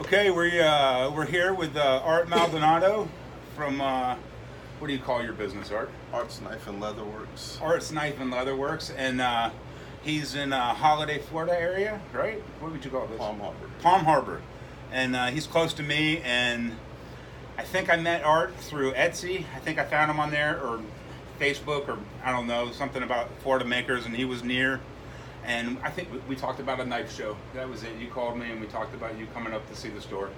Okay, we're here with Art Maldonado from what do you call your business, Art? Arts Knife and Leather Works. Art's Knife and Leather Works, and he's in Holiday, Florida area, right? What would you call this? Palm Harbor. Palm Harbor, and he's close to me. And I think I met Art through Etsy. I think I found him on there, or Facebook, or I don't know, something about Florida makers, and he was near. And I think we talked about a knife show. That was it. You called me, and we talked about you coming up to see the store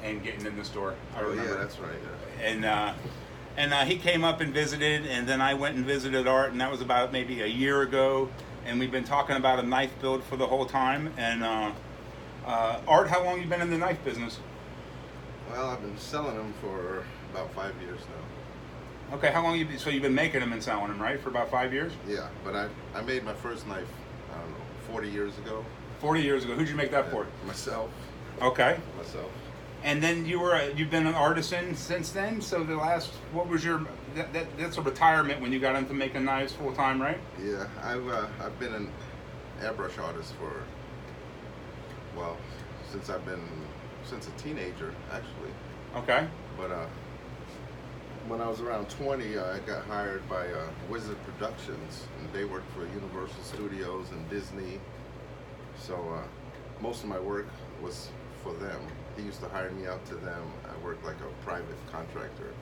and getting in the store. I remember. Yeah, that's right. Yeah. And he came up and visited, and then I went and visited Art, and that was about maybe a year ago. And we've been talking about a knife build for the whole time. And Art, how long you been in the knife business? Well, I've been selling them for about 5 years now. Okay, how long so you've been making them and selling them, right? For about 5 years? Yeah, but I made my first knife, I don't know, 40 years ago. 40 years ago. Who'd you make that for? Myself. Okay. Myself. And then you've been an artisan since then. So the last, what was your that's a retirement when you got into making knives full time, right? Yeah, I've been an airbrush artist for, well, since a teenager actually. Okay. But when I was around 20, I got hired by Wizard Productions, and they worked for Universal Studios and Disney. So most of my work was for them. He used to hire me out to them. I worked like a private contractor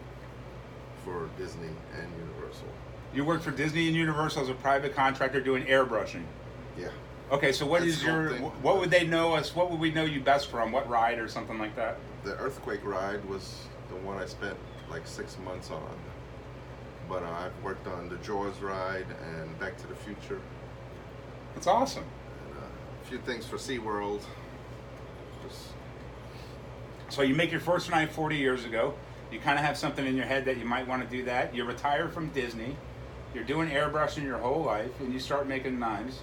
for Disney and Universal. You worked for Disney and Universal as a private contractor doing airbrushing. Yeah. Okay, so what would they know us? What would we know you best from? What ride or something like that? The Earthquake ride was the one I spent like 6 months on. But I've worked on the Jaws ride and Back to the Future. That's awesome. And a few things for SeaWorld. So you make your first knife 40 years ago. You kind of have something in your head that you might want to do that. You retire from Disney. You're doing airbrushing your whole life, and you start making knives.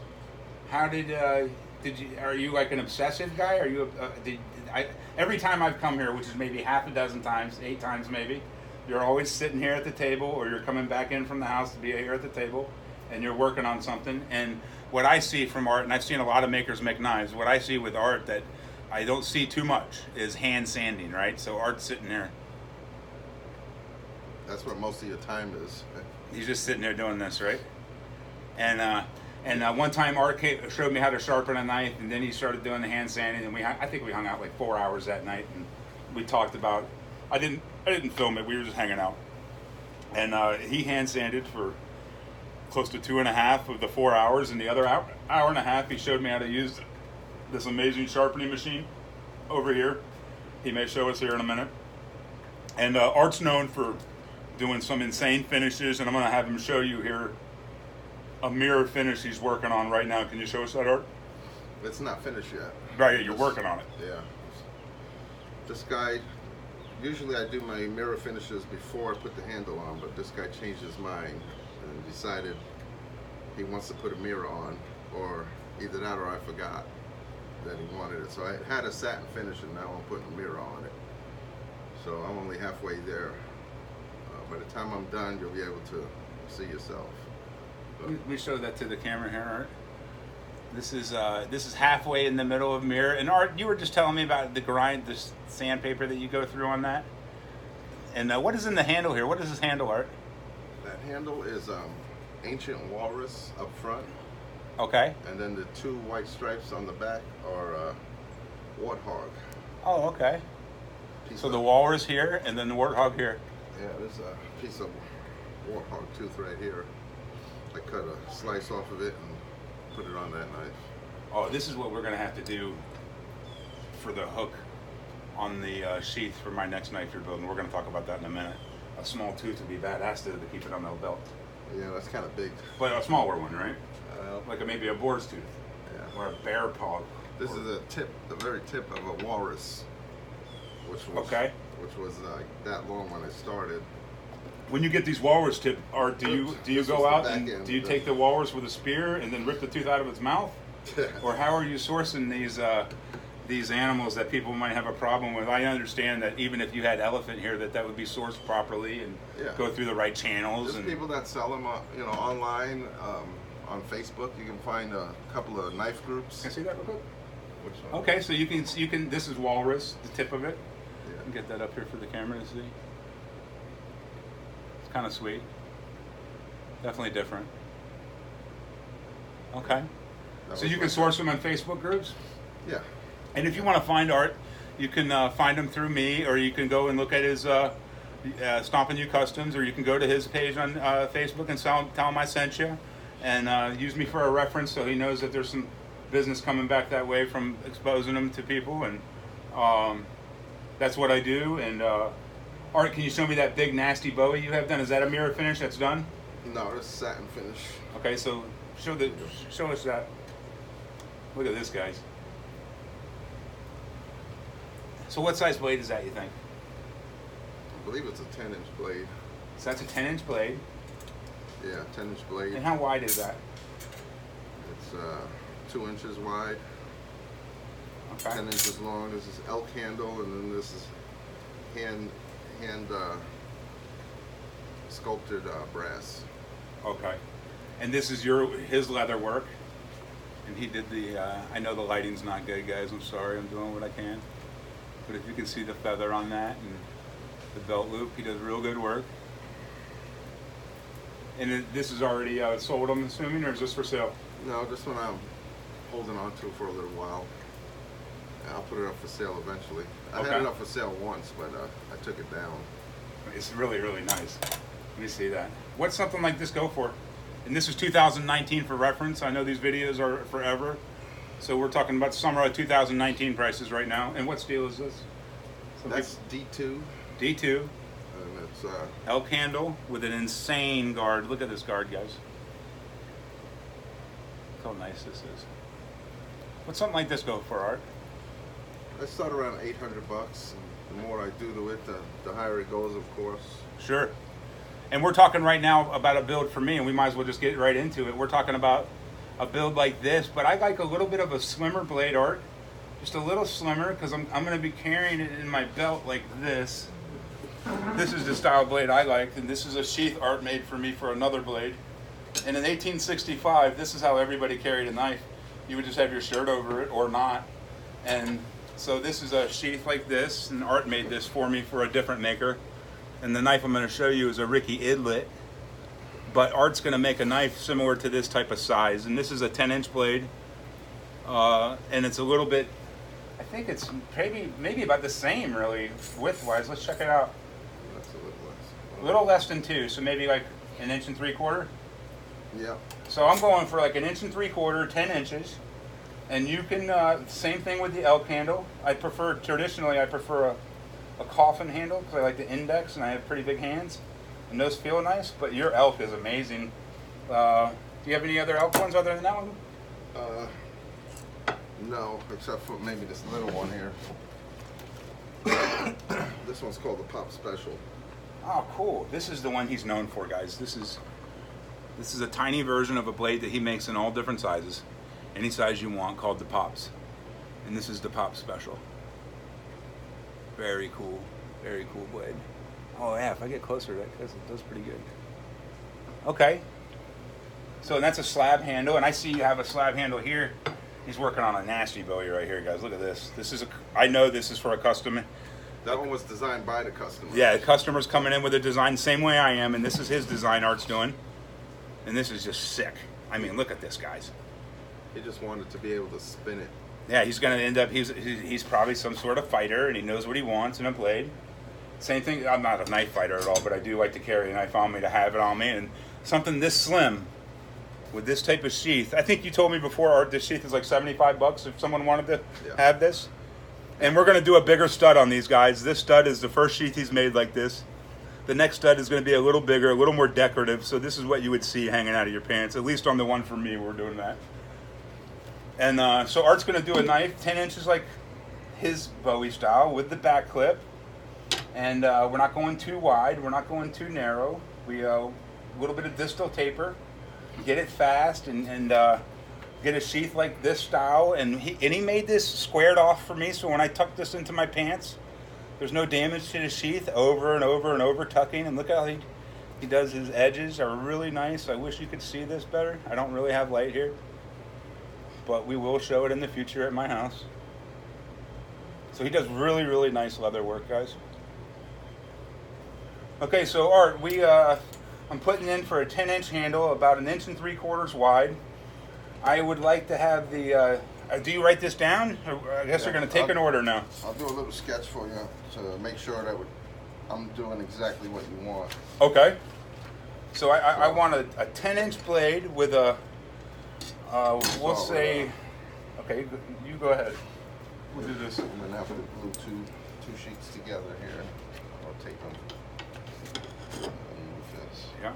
How did you? Are you like an obsessive guy? Are you? Every time I've come here, which is maybe half a dozen times, 8 times maybe, you're always sitting here at the table, or you're coming back in from the house to be here at the table, and you're working on something. And what I see from Art, and I've seen a lot of makers make knives. What I see with Art that I don't see too much is hand sanding, right? So Art's sitting there. That's what most of your time is. He's just sitting there doing this, right? And one time Art showed me how to sharpen a knife, and then he started doing the hand sanding, and I think we hung out like 4 hours that night, and we talked about. I didn't film it. We were just hanging out, and he hand sanded for close to 2.5 of the 4 hours, and the other hour and a half he showed me how to use this amazing sharpening machine over here. He may show us here in a minute. And Art's known for doing some insane finishes, and I'm going to have him show you here a mirror finish he's working on right now. Can you show us that, Art? It's not finished yet. Right, you're working on it. Yeah. This guy, usually I do my mirror finishes before I put the handle on, but this guy changed his mind and decided he wants to put a mirror on, or either that or I forgot that he wanted it. So I had a satin finish, and now I'm putting a mirror on it. So I'm only halfway there. By the time I'm done, you'll be able to see yourself. We show that to the camera here, Art. This is halfway in the middle of mirror. And Art, you were just telling me about the sandpaper that you go through on that. And what is in the handle here? What is this handle, Art? That handle is ancient walrus up front. Okay. And then the 2 white stripes on the back are warthog. Oh, okay. So the walrus here, and then the warthog here. Yeah, there's a piece of warthog tooth right here. I cut a slice off of it and put it on that knife. Oh, this is what we're going to have to do for the hook on the sheath for my next knife you're building. We're going to talk about that in a minute. A small tooth would be badass to keep it on the belt. Yeah, that's kind of big. But a smaller one, right? Like maybe a boar's tooth. Yeah. Or a bear paw. This is the very tip of a walrus, which was that long when I started. When you get these walrus tip, Art, do you go out and do you take the walrus with a spear and then rip the tooth out of its mouth? Or how are you sourcing these animals that people might have a problem with? I understand that even if you had elephant here, that would be sourced properly and go through the right channels. There's people that sell them, online. On Facebook, you can find a couple of knife groups. Can I see that real quick? Which one? Okay, so you can. This is walrus, the tip of it. Yeah. You can get that up here for the camera to see. It's kind of sweet. Definitely different. Okay. So you can source them on Facebook groups? Yeah. And if you want to find Art, you can find him through me, or you can go and look at his Stompin' You Customs, or you can go to his page on Facebook and tell him I sent you, and use me for a reference so he knows that there's some business coming back that way from exposing them to people, and that's what I do. And Art, can you show me that big nasty Bowie you have done? Is that a mirror finish that's done? No, it's satin finish. Okay, so show us that. Look at this, guys. So what size blade is that, you think? I believe it's a 10-inch blade. So that's a 10-inch blade. Yeah, 10-inch blade. And how wide is that? It's 2 inches wide, Okay. 10 inches long. This is elk handle, and then this is hand sculpted brass. Okay. And this is his leather work. And he did the, I know the lighting's not good, guys. I'm sorry. I'm doing what I can. But if you can see the feather on that and the belt loop, he does real good work. And this is already sold, I'm assuming, or is this for sale? No, this one I'm holding on to for a little while. I'll put it up for sale eventually. I had it up for sale once, but I took it down. It's really, really nice. Let me see that. What's something like this go for? And this is 2019 for reference. I know these videos are forever. So we're talking about summer of 2019 prices right now. And what steel is this? That's D2. D2. And it's elk handle with an insane guard. Look at this guard, guys. Look how nice this is. What's something like this go for, Art? I start around $800. And the more I do to it, the higher it goes, of course. Sure. And we're talking right now about a build for me, and we might as well just get right into it. We're talking about a build like this, but I like a little bit of a slimmer blade, Art. Just a little slimmer, because I'm going to be carrying it in my belt like this. This is the style blade I like, and this is a sheath Art made for me for another blade. And in 1865, this is how everybody carried a knife. You would just have your shirt over it, or not. And so this is a sheath like this, and Art made this for me for a different maker. And the knife I'm going to show you is a Ricky Idlet. But Art's going to make a knife similar to this type of size. And this is a 10-inch blade. And it's a little bit, I think it's maybe about the same, really, width-wise. Let's check it out. That's a little less. A little less than 2, so maybe like 1 3/4 inches. Yeah. So I'm going for like 1 3/4 inches, 10 inches. And you can, same thing with the elk handle. Traditionally I prefer a coffin handle because I like the index and I have pretty big hands. And those feel nice, but your elk is amazing. Do you have any other elk ones other than that one? No, except for maybe this little one here. This one's called the Pop Special. Oh, cool. This is the one he's known for, guys. This is a tiny version of a blade that he makes in all different sizes. Any size you want, called the Pops. And this is the Pop Special. Very cool. Very cool blade. Oh yeah, if I get closer to that, because it does pretty good. Okay. So that's a slab handle, and I see you have a slab handle here. He's working on a nasty Bowie right here, guys. Look at this. I know this is for a customer. That one was designed by the customer. Yeah, the customer's coming in with a design same way I am, and this is his design Art's doing. And this is just sick. I mean, look at this, guys. He just wanted to be able to spin it. Yeah, he's going to end up, he's probably some sort of fighter, and he knows what he wants in a blade. Same thing, I'm not a knife fighter at all, but I do like to carry a knife on me, to have it on me. And something this slim, with this type of sheath, I think you told me before, Art, this sheath is like $75 if someone wanted to have this. And we're going to do a bigger stud on these guys. This stud is the first sheath he's made like this. The next stud is going to be a little bigger, a little more decorative, so this is what you would see hanging out of your pants. At least on the one for me, we're doing that. And so Art's going to do a knife 10 inches like his Bowie style with the back clip. And we're not going too wide. We're not going too narrow. We a little bit of distal taper. Get it fast and get a sheath like this style. And he made this squared off for me, so when I tuck this into my pants, there's no damage to the sheath. Over and over and over tucking. And look how he does his edges are really nice. I wish you could see this better. I don't really have light here. but we will show it in the future at my house. So he does really, really nice leather work, guys. Okay, so Art, I'm putting in for a 10-inch handle, about 1 3/4 wide. I would like to have the. Do you write this down? I guess you're going to take an order now. I'll do a little sketch for you to make sure that I'm doing exactly what you want. Okay. So I want a 10-inch blade with a. We'll say. Okay, you go ahead. We'll do this. I'm gonna have to glue two sheets together here. I'll take them. Move this. Yeah.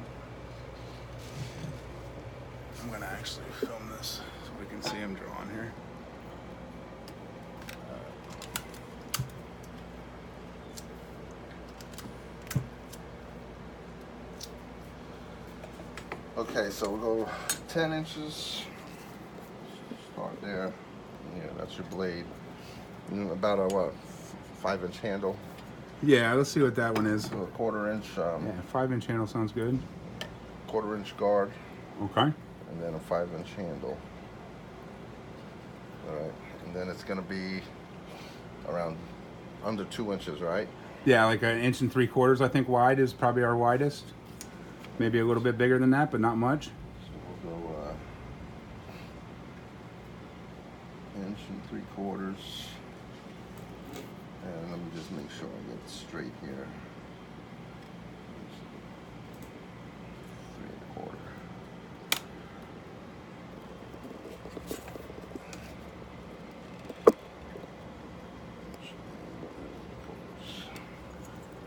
I'm gonna actually film this so we can see him drawing here. Okay, so we'll go 10 inches. Start there. Yeah, that's your blade. About a what? 5-inch handle. Yeah, let's see what that one is. So a 1/4 inch. Yeah, 5-inch handle sounds good. 1/4 inch guard. Okay. And then a 5-inch handle. All right, and then it's gonna be around under 2 inches, right? Yeah, like 1 3/4, I think, wide is probably our widest. Maybe a little bit bigger than that, but not much. So we'll go 1 3/4 inches. And let me just make sure I get it straight here. 3 1/4.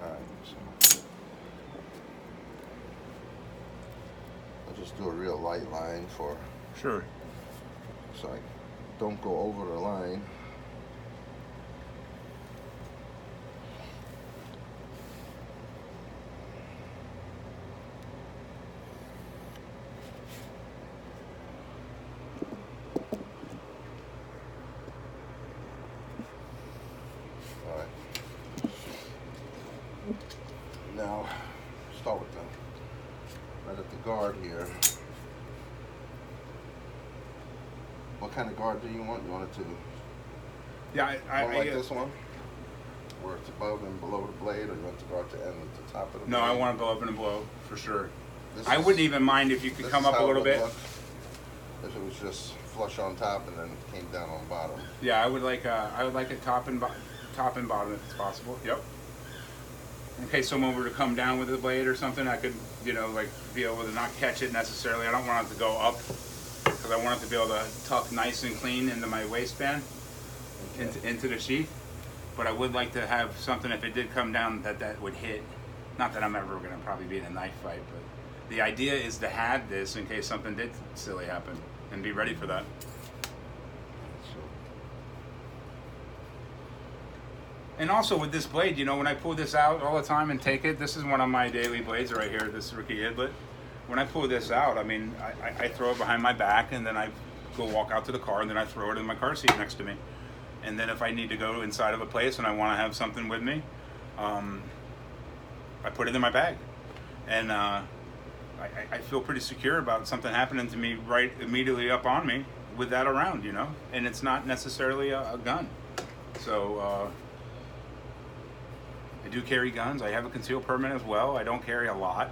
Alright, so I'll just do a real light line Sure. so I don't go over the line. Now, start with right at the guard here. What kind of guard do you want? You want it to Yeah, like this one, where it's above and below the blade, or you want the guard to end at the top of the blade? No, I want it above and below for sure. This I is- wouldn't even mind if you could this come is up a how it little would bit. look if it was just flush on top and then came down on bottom. Yeah, I would like it top and bottom if it's possible. Yep. In case someone were to come down with the blade or something, I could, like be able to not catch it necessarily. I don't want it to go up because I want it to be able to tuck nice and clean into my waistband, into the sheath. But I would like to have something, if it did come down, that would hit. Not that I'm ever going to probably be in a knife fight, but the idea is to have this in case something did silly happen and be ready for that. And also with this blade, when I pull this out all the time and take it, this is one of my daily blades right here, this Rookie Idlet. When I pull this out, I throw it behind my back, and then I go walk out to the car, and then I throw it in my car seat next to me. And then if I need to go inside of a place and I want to have something with me, I put it in my bag. And I feel pretty secure about something happening to me right immediately up on me with that around, And it's not necessarily a gun. So I do carry guns. I have a concealed permit as well. I don't carry a lot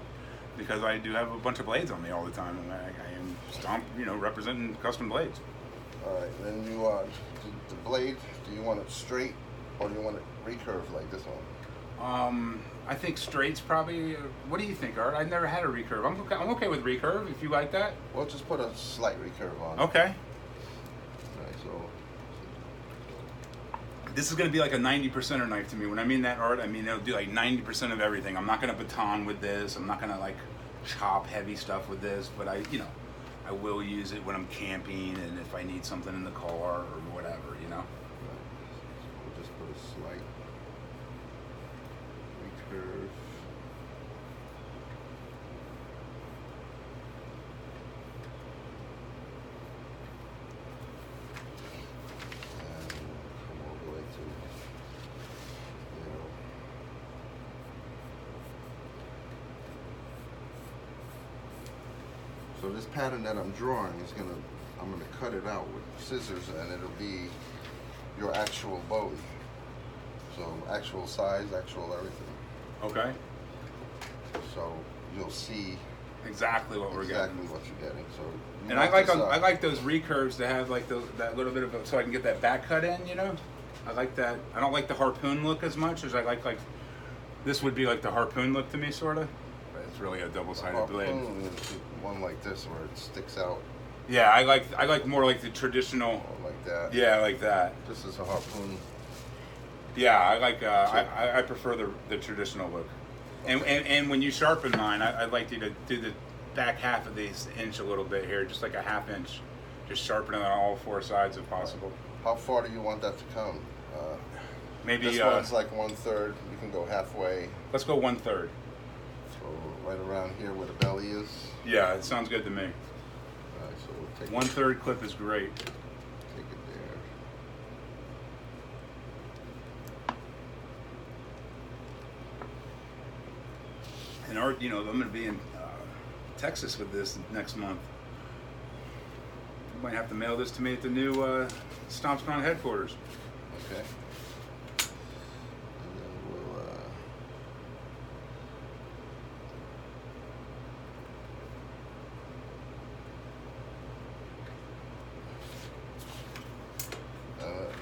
because I do have a bunch of blades on me all the time, and I am representing custom blades. All right, then you the blade. Do you want it straight or do you want it recurved like this one? I think straight's probably. What do you think, Art? I've never had a recurve. I'm okay with recurve if you like that. Well, just put a slight recurve on. Okay. All right, so This is going to be like a 90%er knife to me. When I mean that, Art, I mean it'll do like 90% of everything. I'm not going to baton with this. I'm not going to like chop heavy stuff with this, but I will use it when I'm camping and if I need something in the car or whatever, We'll just put a slight recurve. And come all the way to So this pattern that I'm drawing is I'm gonna cut it out with scissors, and it'll be your actual Bowie. So actual size, actual everything. Okay. So you'll see exactly what we're getting. Exactly what you're getting. So. And I like those recurves to have like that little bit of so I can get that back cut in. You know, I like that. I don't like the harpoon look as much as I like this would be like the harpoon look to me, sort of. But it's really a double-sided blade. One like this where it sticks out. Yeah, I like more like the traditional. Like that. Yeah, like that. This is a harpoon. Yeah, I like. I prefer the traditional look. And when you sharpen mine, I'd like you to do the back half of this inch a little bit here, just like a half inch, just sharpening on all four sides if possible. How far do you want that to come? Maybe this one's like 1/3. You can go halfway. Let's go 1/3. So right around here where the belly is. Yeah, it sounds good to me. All right, so we'll take 1/3 clip is great. Take it there. And Art, you know, I'm going to be in Texas with this next month. You might have to mail this to me at the new Stomp Strong headquarters. Okay. And then we'll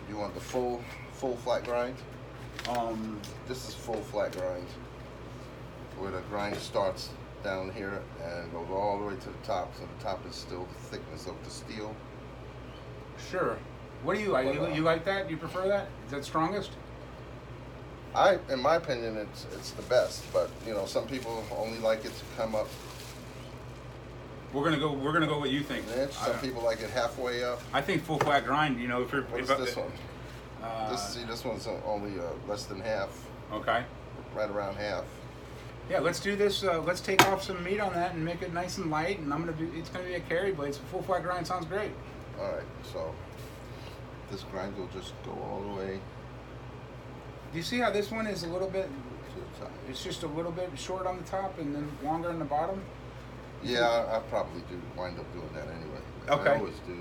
you want the full flat grind? This is full flat grind, where the grind starts down here and goes all the way to the top, so the top is still the thickness of the steel. Sure. What do you like? You like that? You prefer that? Is that strongest? In my opinion, it's the best, but you know, some people only like it to come up. We're gonna go what you think. Some people like it halfway up. I think full flat grind. You know, if you're. What is this one? This one's only less than half. Okay. Right around half. Yeah, let's do this. Let's take off some meat on that and make it nice and light. And it's gonna be a carry blade. So full flat grind sounds great. All right. So this grind will just go all the way. Do you see how this one is a little bit? It's just a little bit short on the top and then longer on the bottom. Yeah, I probably do wind up doing that anyway. Okay. I always do.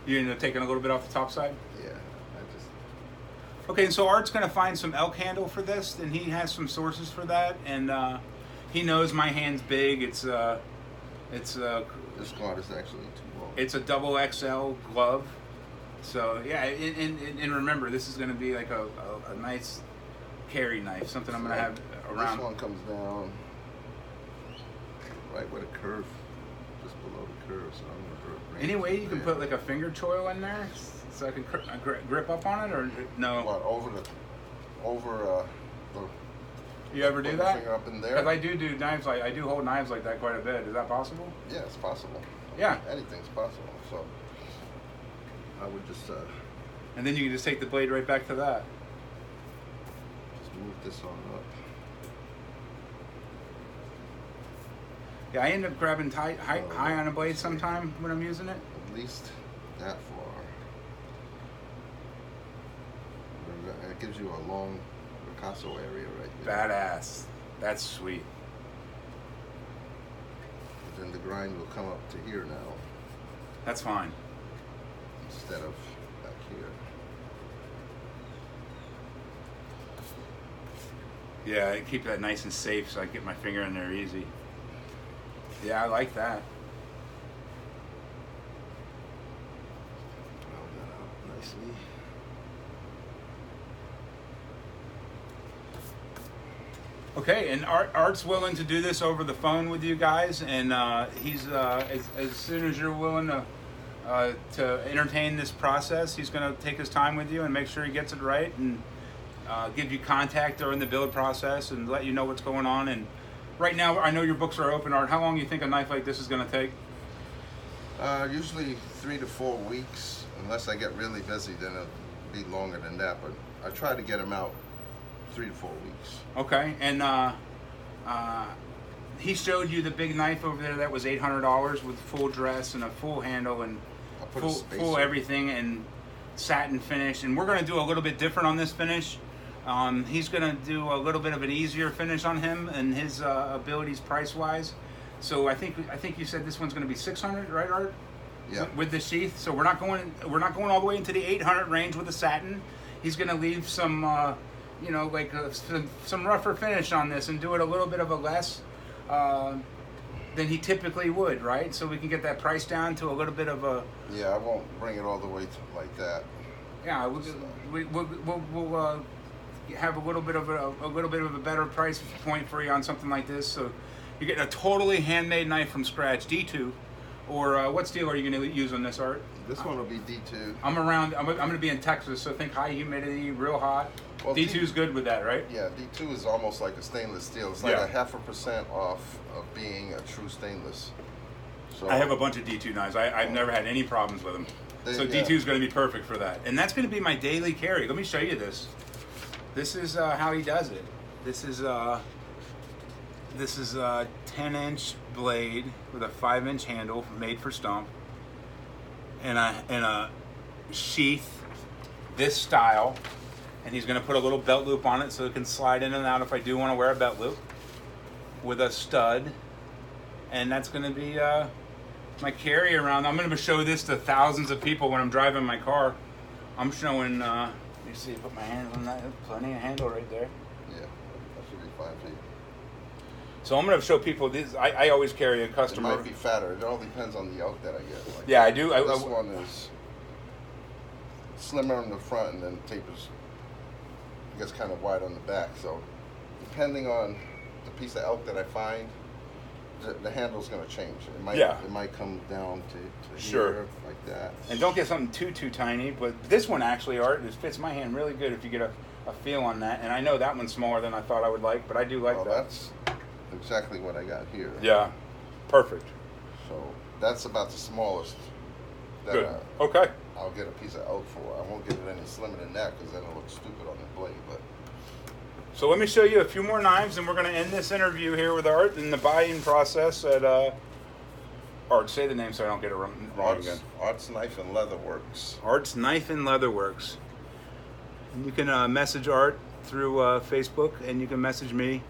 You end up taking a little bit off the top side. Yeah, I just. Okay, and so Art's going to find some elk handle for this, and he has some sources for that, and he knows my hand's big. It's This guard is actually too long. It's a double XL glove. So yeah, and remember, this is going to be like a nice carry knife, something I'm going to have around. This one comes down right where the curve, just below the curve. So I'm going to bring. Any way you can put like a finger choil in there, so I can grip up on it, or no? What, over the. You ever do that? Finger up in there. Because I do knives I do hold knives like that quite a bit. Is that possible? Yeah, it's possible. Yeah. Anything's possible. So I would just. And then you can just take the blade right back to that. Just move this on up. Yeah, I end up grabbing high on a blade sometime when I'm using it. At least that far. And it gives you a long Picasso area right there. Badass. That's sweet. But then the grind will come up to here now. That's fine. Instead of back here. Yeah, I keep that nice and safe so I can get my finger in there easy. Yeah, I like that. Round that out nicely. Okay, and Art's willing to do this over the phone with you guys, and he's as soon as you're willing to entertain this process, he's going to take his time with you and make sure he gets it right, and give you contact during the build process and let you know what's going on. And right now, I know your books are open, Art. How long do you think a knife like this is going to take? Usually 3 to 4 weeks. Unless I get really busy, then it'll be longer than that. But I try to get them out 3 to 4 weeks. Okay, and he showed you the big knife over there that was $800 with full dress and a full handle and full everything and satin finish. And we're going to do a little bit different on this finish. He's going to do a little bit of an easier finish on him and his abilities price-wise. So I think you said this one's going to be $600, right, Art? Yeah. with the sheath. So we're not going all the way into the 800 range with the satin. He's going to leave some, some rougher finish on this and do it a little bit of a less than he typically would, right? So we can get that price down to a little bit of a. Yeah, I won't bring it all the way to like that. Yeah, we'll have a little bit of a better price point for you on something like this. So you're getting a totally handmade knife from scratch, D2, or what steel are you going to use on this, Art? This one will be D2. I'm going to be in Texas, so think high humidity, real hot. Well, D2 is good with that, right? Yeah, D2 is almost like a stainless steel. It's like a 0.5% off of being a true stainless. So I have a bunch of D2 knives. I've never had any problems with them. So D2 is going to be perfect for that. And that's going to be my daily carry. Let me show you this. This is how he does it. This is a 10-inch blade with a 5-inch handle made for stump, and a sheath this style. And he's going to put a little belt loop on it so it can slide in and out if I do want to wear a belt loop, with a stud. And that's going to be my carry around. I'm going to show this to thousands of people when I'm driving my car. I'm showing, let me see, put my hand on that. Plenty of handle right there. Yeah, that should be fine for you. So I'm going to show people this. I always carry a customer. It might be fatter. It all depends on the elk that I get. Like, yeah, I do. This one is slimmer on the front and then tapers. It gets kind of wide on the back. So depending on the piece of elk that I find, the handle's going to change. It might come down to here, like that. And don't get something too tiny. But this one actually, Art, it fits my hand really good if you get a feel on that. And I know that one's smaller than I thought I would like, but I do like that. That's exactly what I got here. Yeah, perfect. So that's about the smallest that Good. Okay. I'll get a piece of elk for. I won't get it any slimmer than that because then it'll look stupid on the blade. But so let me show you a few more knives, and we're going to end this interview here with Art in the buying process at Art. Say the name so I don't get it wrong again. Art's Knife and Leather Works. Art's Knife and Leather Works. And you can message Art through Facebook, and you can message me,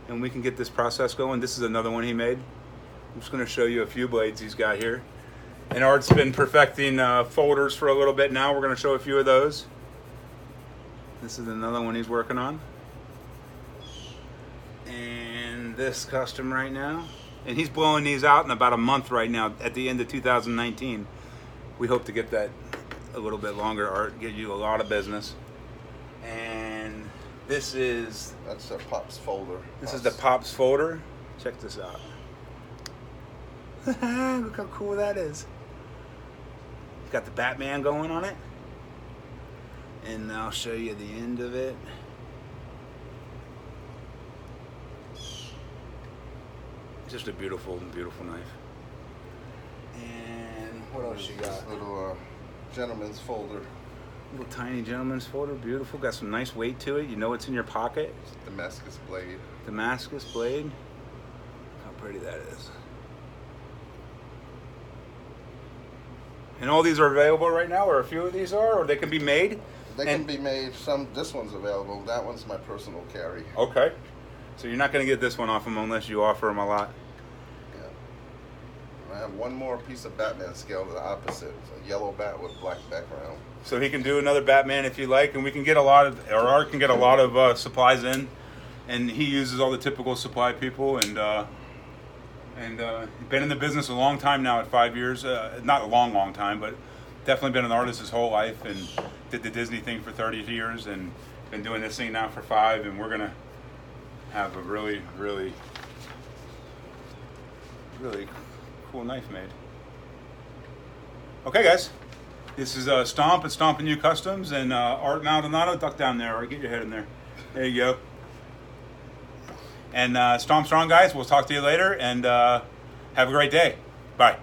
and we can get this process going. This is another one he made. I'm just going to show you a few blades he's got here. And Art's been perfecting folders for a little bit now. We're going to show a few of those. This is another one he's working on. And this custom right now. And he's blowing these out in about a month right now at the end of 2019. We hope to get that a little bit longer, Art, get you a lot of business. And this is... That's a Pops folder. This is the Pops folder. Check this out. Look how cool that is. Got the Batman going on it. And I'll show you the end of it. Just a beautiful, beautiful knife. And what else you got? This little gentleman's folder. Little tiny gentleman's folder, beautiful. Got some nice weight to it. You know it's in your pocket. Damascus blade. Damascus blade. How pretty that is. And all these are available right now, or a few of these are, or they can be made? They can be made. This one's available. That one's my personal carry. Okay. So you're not going to get this one off him unless you offer him a lot. Yeah. I have one more piece of Batman scale to the opposite. It's a yellow bat with black background. So he can do another Batman if you like, and we can get a lot of, or Art can get a lot of supplies in, and he uses all the typical supply people, and been in the business a long time now at 5 years. Not a long time, but definitely been an artist his whole life, and did the Disney thing for 30 years, and been doing this thing now for 5, and we're going to have a really, really, really cool knife made. Okay, guys. This is Stomp at Stomp and You Customs, and Art Maldonado. Duck down there, or get your head in there. There you go. And Stomp Strong, guys. We'll talk to you later, and have a great day. Bye.